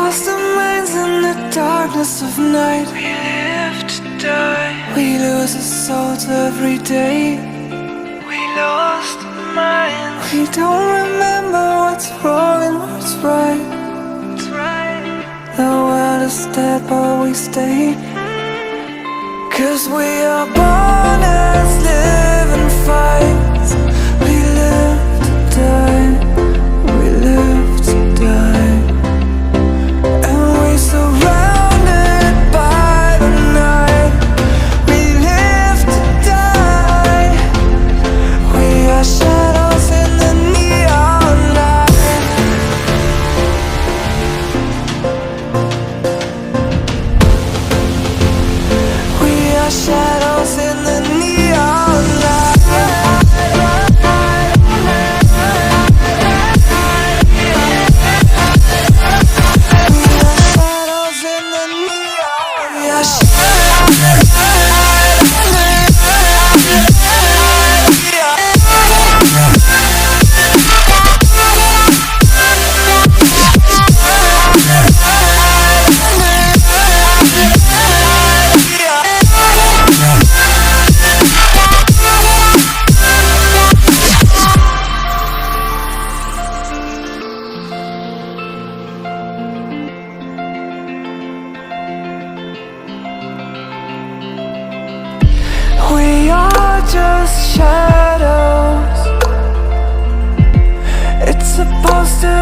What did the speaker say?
lost our minds in the darkness of night. We live to die. We lose our souls every day. We lost our minds. We don't remember what's wrong and what's right. The world is dead but we stay. 'Cause we are born as living fights. We live to die. We live to die. And we surrounded by the night. We live to die. We are shadows in the neon light. We are shadows in the neon light. Shadows in the neon. We are We are just shadows. It's supposed to